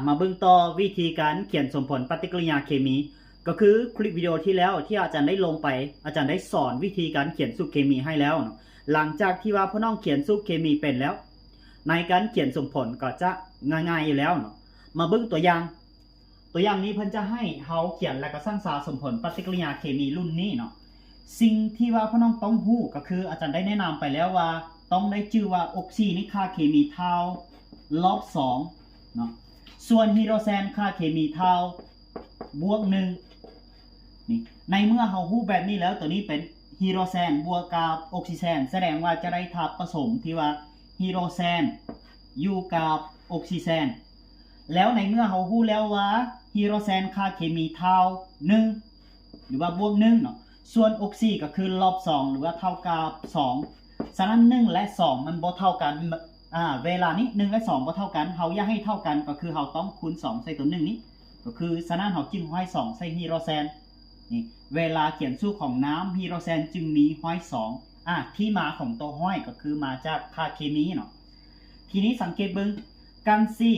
มาเบื้องต่อวิธีการเขียนสมผลปฏิกิริยาเคมีก็คือคลิปวิดีโอที่แล้วที่อาจารย์ได้ลงไปอาจารย์ได้สอนวิธีการเขียนสูตรเคมีให้แล้วเนาะหลังจากที่ว่าพ่อน้องเขียนสูตรเคมีเป็นแล้วในการเขียนสมผลก็จะง่ายๆอยู่แล้วเนาะมาเบื้องตัวอย่างนี้เพิ่นจะให้เฮาเขียนและก็สร้างสาสมผลปฏิกิริยาเคมีรุ่นนี้เนาะสิ่งที่ว่าพ่อน้องต้องรู้ก็คืออาจารย์ได้แนะนำไปแล้วว่าต้องได้ชื่อว่าออกซินี่ค่าเคมีเท่ารอบ2เนาะส่วนไฮโดรเจนค่าเคมีเท่าบวก1นี่ในเมื่อเรารู้แบบนี้แล้วตัวนี้เป็นไฮโดรเจนบวกกับออกซิเจนแสดงว่าจะได้ทับผสมที่ว่าไฮโดรเจนอยู่กับออกซิเจนแล้วในเมื่อเรารู้แล้วว่าไฮโดรเจนค่าเคมีเท่า1หรือว่าบวก1เนาะส่วนออกซิก็คือลบ2หรือว่าเท่ากับ2ฉะนั้น1และ2มันบ่เท่ากันเวลานี้1และ2บ่เท่ากันเฮาอยากให้เท่ากันก็คือเฮาต้องคูณ2ใส่ตัว1นี้ก็คือฉะนั้นเฮาจิ้มห้อย2ใส่ไฮโดรเจนนี่เวลาเขียนสูตรของน้ำไฮโดรเจนจึงมีห้อย2ที่มาของตัวห้อยก็คือมาจากค่าเคมีเนาะทีนี้สังเกตเบิ่งกันซี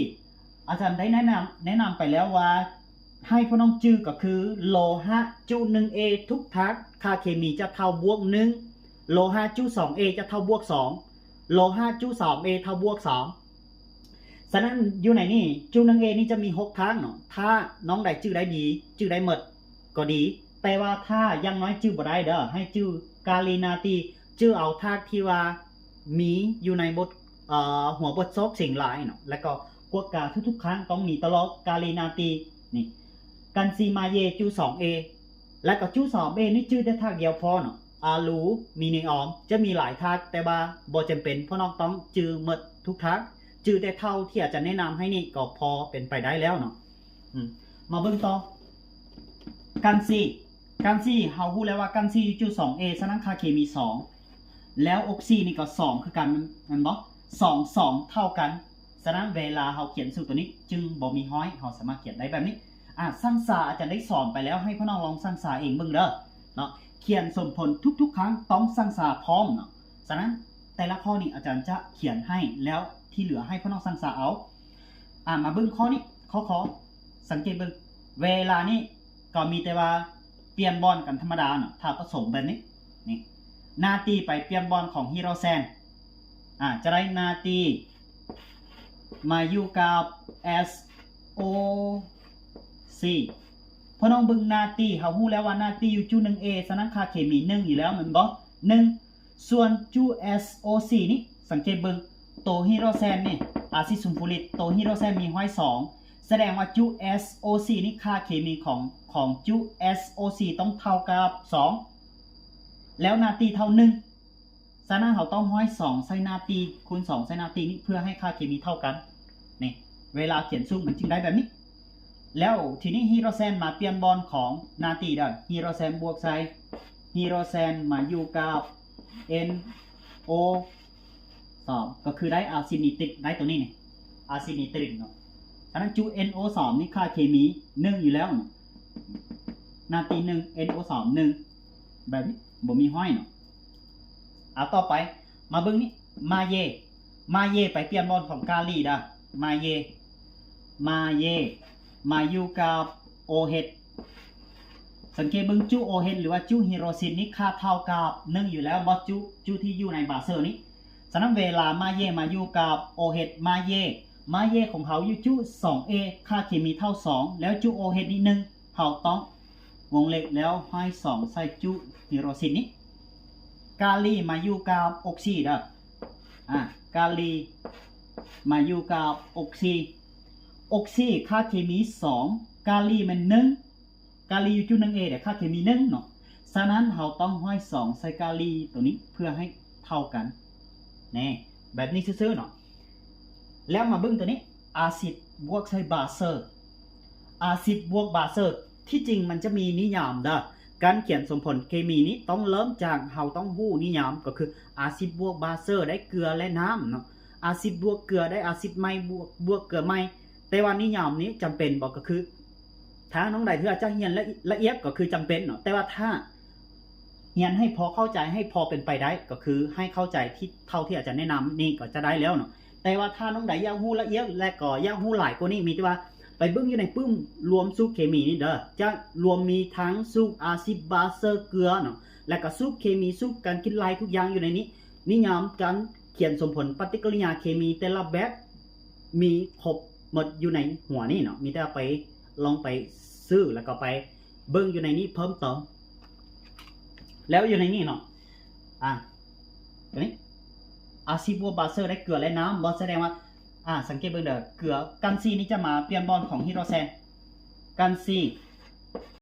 อาจารย์ได้แนะนำไปแล้วว่าให้พ่อน้องจื้อก็คือโลหะจุ 1A ทุกทักค่าเคมีจะเท่าบวก1โลหะจุ 2A จะเท่าบวก2โลหะจุ 3A เท่าบวก2ฉะนั้นอยู่ในนี่จุ 1A นี่จะมี6ทักเนาะถ้าน้องใดจื้อได้ดีจื้อได้หมดก็ดีแต่ว่าถ้ายังน้อยจื้อบ่ได้เด้อให้จื้อกาลีนาตีจื้อเอาทักที่ว่ามีอยู่ในบทหัวบทซอกเสียงหลายเนาะแล้วก็กวดกาทุกๆครั้งต้องมีตลอดกาลีนาตีนี่กันซีมาเยจู 2A และก็จู 2A นี่จื้อได้ทักเดียวพอเนาะอาลูมีนีออมจะมีหลายทักแต่ว่าบ่จำเป็นเพราะน้องต้องจื้อหมดทุกทักจื้อได้เท่าที่อาจจะแนะนำให้นี่ก็พอเป็นไปได้แล้วเนาะมาเบิ่งต่อกันซีเฮารู้แล้วว่ากันซีจู 2A ฉะนั้นค่าเคมี2แล้วออกซินี่ก็2คือกันมันบ่2เท่ากันฉะนั้นเวลาเฮาเขียนสูตรตัวนี้จึงบ่มีห้อยเฮาสามารถเขียนได้แบบนี้สร้างสาอาจารย์ได้สอนไปแล้วให้พ่อน้องลองสร้างสาเองเบิ่งเด้อเนาะเขียนสมผลทุกๆครั้งต้องสร้างสาพร้อมเนาะฉะนั้นแต่ละข้อนี้อาจารย์จะเขียนให้แล้วที่เหลือให้พ่อน้องสร้างสาเอามาเบิ่งข้อนี้ข้อสังเกตเบิ่งเวลานี้ก็มีแต่ว่าเปลี่ยนบอลกันธรรมดาเนาะถ้าผสมแบบนี้นี่นาตีไปเปลี่ยนบอลของไฮโดรเจนจะได้นาตีมาอยู่กับ SO4 พอน้องเบิ่งนาตีเฮาฮู้แล้วว่านาตีอยู่จุ 1A ฉะนั้นค่าเคมี1อยู่แล้วมันบ่1ส่วนจุ SO4 นี่สังเกตเบิ่งตัวไฮโดรเจนนี่อาซิดซัลฟูริกตัวไฮโดรเจนมีห้อย2แสดงว่าจุ SO4 นี่ค่าเคมีของจุ SO4 ต้องเท่ากับ2แล้วนาตีเท่า1ฉะนั้นเราต้องห้อย2ใส่นาตีคูณ2ใส่นาตีนี่เพื่อให้ค่าเคมีเท่ากันนี่เวลาเขียนสูตรมันจึงได้แบบนี้แล้วทีนี้ไฮโดรเจนมาเปลี่ยนบอลของนาตีได้ไฮโดรเจนบวกใส่ไฮโดรเจนมาอยู่กับ NO 2ก็คือได้อาซิดนิตริกได้ตัวนี้นี่อาซิดนิตริกเนาะฉะนั้นจุ NO 2นี่ค่าเคมี1อยู่แล้วนาตี1 NO 2 1แบบนี้บ่มีห้อยเนาะต่อไปมาเบิ่งนี่มาเยไปเปลี่ยนบอลของกาลีด้มาเยมาอยู่กับ OH สังเกตเบิ่งจุ OH หรือว่าจุไฮโดรซินนี่ค่าเท่ากับ1อยู่แล้วบ่จุที่อยู่ในบาเซอร์นี้ฉะนั้นเวลามาเยมาอยู่กับ OH มาเยของเขาอยู่จุ 2A ค่าเคมีเท่า2แล้วจุ OH นี่1เขาต้องวงเล็บแล้วให้2ใส่จุไฮโดรซินนี้กาลีมาอยู่กับออกซิกาลีมาอยู่กับออกซิค่าเคมี2กาลีมัน1กาลีอยู่จุด 1A แต่ค่าเคมี1เนาะฉะนั้นเราต้องห้อย2ใส่กาลีตัวนี้เพื่อให้เท่ากันนี่แบบนี้ซื่อๆเนาะแล้วมาเบิ่งตัวนี้อาซิดบวกใส่บาเซอร์อาซิดบวกบาเซอร์ที่จริงมันจะมีนิยามการเขียนสมผลเคมีนี้ต้องเริ่มจากเราต้องรู้นิยามก็คืออาซิดบวกบาเซอร์ได้เกลือและน้ำเนาะอาซิดบวกเกลือได้อาซิดไม่บวกเกลือไม่แต่ว่านิยามนี้จำเป็นบอกก็คือถ้าน้องใดที่อาจจะเรียนละเอียดก็คือจำเป็นเนาะแต่ว่าถ้าเรียนให้พอเข้าใจให้พอเป็นไปได้ก็คือให้เข้าใจที่เท่าที่อาจจะแนะนำนี่ก็จะได้แล้วเนาะ แต่ว่าถ้าน้องใดอยากฮู้ละเอียดและก็อยากฮู้หลายกว่านี้มีแต่ว่าไปเบิ่งอยู่ในปึ้มรวมสูตรเคมีนี่เด้อจะรวมมีทั้งสูตรอาซิดบาเซอร์เกลือเนาะและก็สูตรเคมีสูตรการคิดลายทุกอย่างอยู่ในนี้นิยามการเขียนสมผลปฏิกิริยาเคมีแต่ละแบบมีครบหมดอยู่ในหัวนี่เนาะมีแต่ไปลองไปซื้อแล้วก็ไปเบิ่งอยู่ในนี้เพิ่มเติมแล้วอยู่ในนี้เนาะตัวนี้อาซิโบบาเซอร์ได้เกลือและน้ำบอแสดงว่าสังเกตเบิ่งเด้อเกลือกันซีนี่จะมาเปลี่ยนบอลของฮิโดรเซนกันซี